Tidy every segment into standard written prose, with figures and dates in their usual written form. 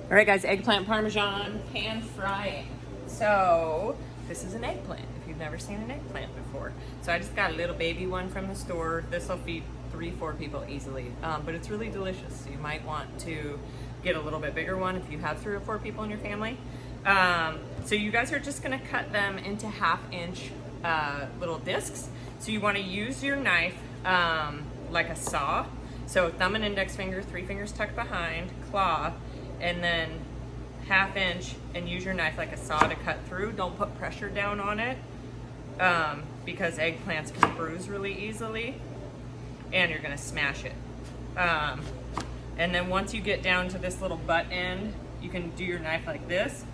All right, guys, eggplant parmesan pan frying. So this is an eggplant, if you've never seen an eggplant before. So I just got a little baby one from the store. This will feed 3-4 people easily, but it's really delicious. So you might want to get a little bit bigger one if you have 3 or 4 people in your family. So you guys are just gonna cut them into 1/2-inch little discs. So you wanna use your knife like a saw. So thumb and index finger, 3 fingers tucked behind, claw, and then 1/2 inch, and use your knife like a saw to cut through. Don't put pressure down on it because eggplants can bruise really easily and you're gonna smash it. And then once you get down to this little butt end, you can do your knife like this,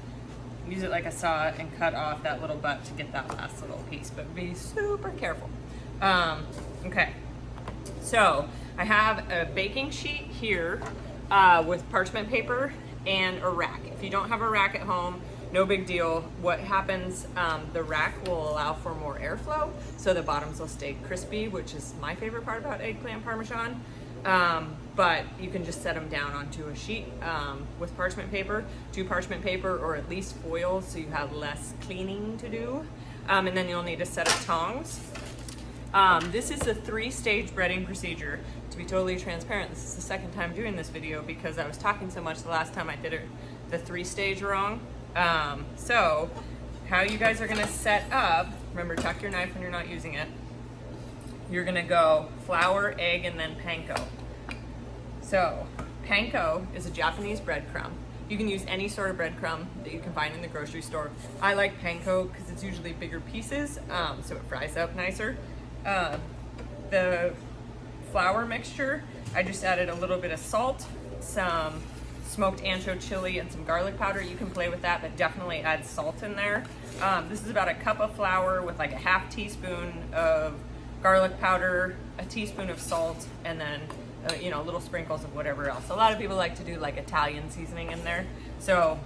use it like a saw and cut off that little butt to get that last little piece, but be super careful. Okay, so I have a baking sheet here with parchment paper and a rack. If you don't have a rack at home, no big deal. What happens, the rack will allow for more airflow, so the bottoms will stay crispy, which is my favorite part about eggplant parmesan. But you can just set them down onto a sheet with parchment paper, do parchment paper or at least foil so you have less cleaning to do. And then you'll need a set of tongs. This is a 3-stage breading procedure. To be totally transparent, this is the second time doing this video because I was talking so much the last time I did it, the 3-stage wrong. So how you guys are gonna set up, remember, tuck your knife when you're not using it. You're gonna go flour, egg, and then panko. So panko is a Japanese breadcrumb. You can use any sort of breadcrumb that you can find in the grocery store. I like panko because it's usually bigger pieces, so it fries up nicer. The flour mixture, I just added a little bit of salt, some smoked ancho chili, and some garlic powder. You can play with that, but definitely add salt in there. This is about a cup of flour with like a 1/2 teaspoon of garlic powder, a teaspoon of salt, and then little sprinkles of whatever else. A lot of people like to do like Italian seasoning in there. So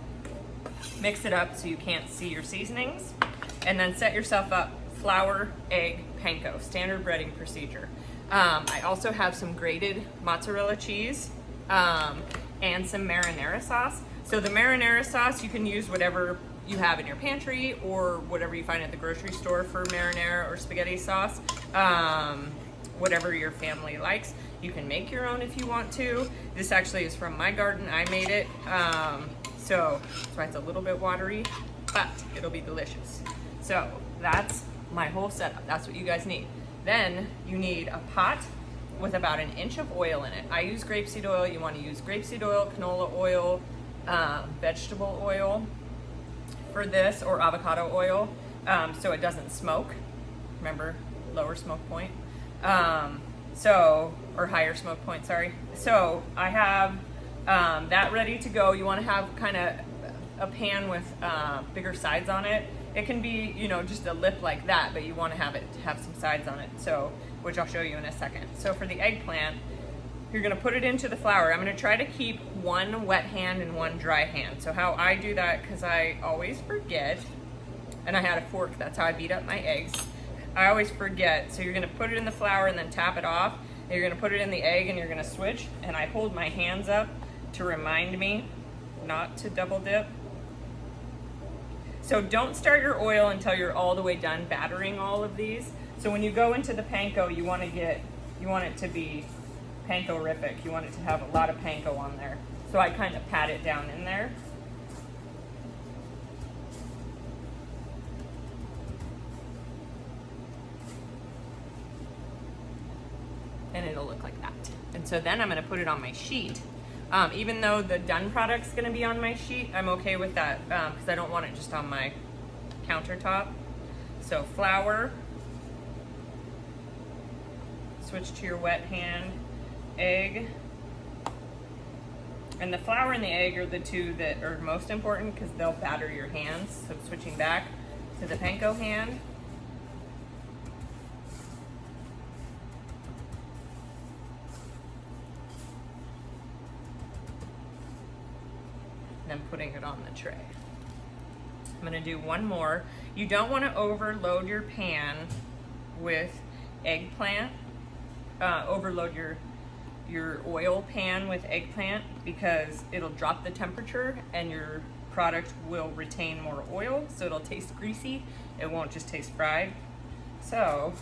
mix it up so you can't see your seasonings, and then set yourself up. Flour, egg, panko, standard breading procedure. I also have some grated mozzarella cheese and some marinara sauce. So the marinara sauce, you can use whatever you have in your pantry or whatever you find at the grocery store for marinara or spaghetti sauce, whatever your family likes. You can make your own if you want to. This actually is from my garden. I made it, so that's why it's a little bit watery, but it'll be delicious. So that's my whole setup. That's what you guys need. Then you need a pot with about 1 inch of oil in it. I use grapeseed oil. You want to use grapeseed oil, canola oil, vegetable oil for this, or avocado oil, so it doesn't smoke. Remember, lower smoke point. Or higher smoke point, sorry. So I have that ready to go. You want to have kind of a pan with bigger sides on it. It can be, just a lip like that, but you want to have some sides on it, so, which I'll show you in a second. So for the eggplant, you're gonna put it into the flour. I'm gonna try to keep one wet hand and one dry hand. So how I do that, because I always forget, and I had a fork, that's how I beat up my eggs. I always forget. So you're gonna put it in the flour and then tap it off. And you're gonna put it in the egg and you're gonna switch. And I hold my hands up to remind me not to double dip. So don't start your oil until you're all the way done battering all of these. So when you go into the panko, you want it to be panko-rific. You want it to have a lot of panko on there. So I kind of pat it down in there. And it'll look like that. And so then I'm gonna put it on my sheet. Even though the done product's gonna be on my sheet, I'm okay with that because I don't want it just on my countertop. So flour, switch to your wet hand, egg, and the flour and the egg are the two that are most important because they'll batter your hands. So switching back to the panko hand. And then putting it on the tray. I'm gonna do one more. You don't wanna overload your pan with eggplant, overload your your oil pan with eggplant because it'll drop the temperature and your product will retain more oil, so it'll taste greasy. It won't just taste fried. So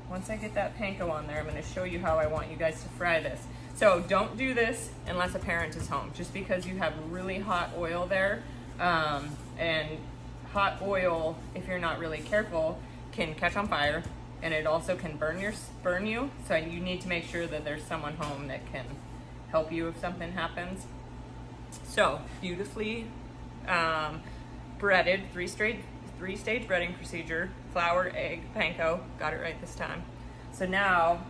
once I get that panko on there, I'm going to show you how I want you guys to fry this. So don't do this unless a parent is home, just because you have really hot oil there, and hot oil, if you're not really careful, can catch on fire, and it also can burn you. So you need to make sure that there's someone home that can help you if something happens. So beautifully breaded, three-stage breading procedure, flour, egg, panko, got it right this time. So now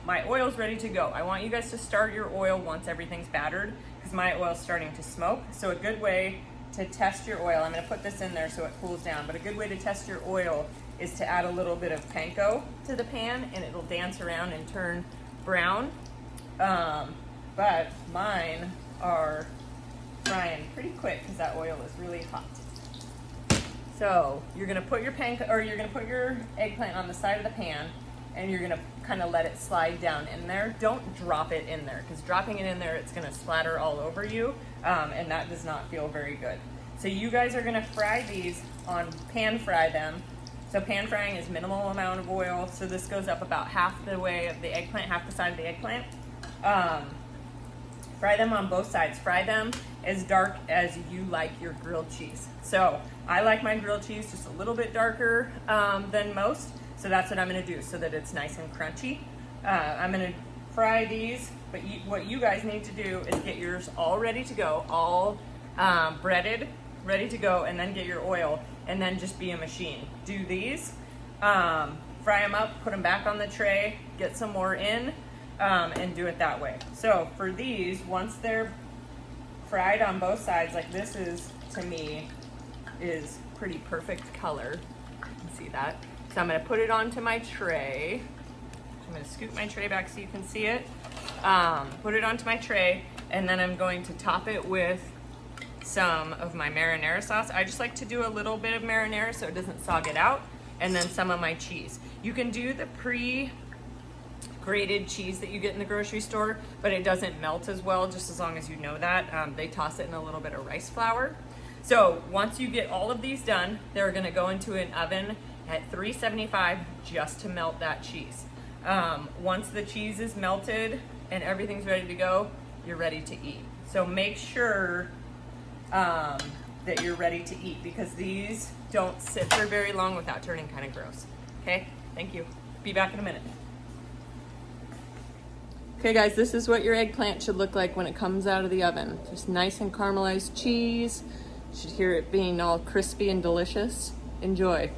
my oil's ready to go. I want you guys to start your oil once everything's battered, because my oil's starting to smoke. So a good way to test your oil, I'm gonna put this in there so it cools down, but a good way to test your oil is to add a little bit of panko to the pan, and it'll dance around and turn brown. But mine are frying pretty quick because that oil is really hot. So you're gonna put your panko, or you're gonna put your eggplant on the side of the pan, and you're gonna kind of let it slide down in there. Don't drop it in there, because dropping it in there, it's gonna splatter all over you, and that does not feel very good. So you guys are gonna fry these pan fry them. So pan frying is minimal amount of oil. So this goes up about half the way of the eggplant, half the side of the eggplant. Fry them on both sides. Fry them as dark as you like your grilled cheese. So I like my grilled cheese just a little bit darker than most. So that's what I'm gonna do so that it's nice and crunchy. I'm gonna fry these, but what you guys need to do is get yours all ready to go, all breaded, ready to go, and then get your oil, and then just be a machine. Do these, fry them up, put them back on the tray, get some more in, and do it that way. So for these, once they're fried on both sides, like this is, to me, is pretty perfect color. You can see that. So I'm gonna put it onto my tray. I'm gonna scoot my tray back so you can see it. Put it onto my tray, and then I'm going to top it with some of my marinara sauce. I just like to do a little bit of marinara so it doesn't sog it out, and then some of my cheese. You can do the pre-grated cheese that you get in the grocery store, but it doesn't melt as well, just as long as you know that. They toss it in a little bit of rice flour. So once you get all of these done, they're gonna go into an oven at 375 just to melt that cheese. Once the cheese is melted and everything's ready to go, you're ready to eat. So make sure that you're ready to eat, because these don't sit for very long without turning kind of gross. Okay, thank you. Be back in a minute. Okay guys, this is what your eggplant should look like when it comes out of the oven. Just nice and caramelized cheese. You should hear it being all crispy and delicious. Enjoy.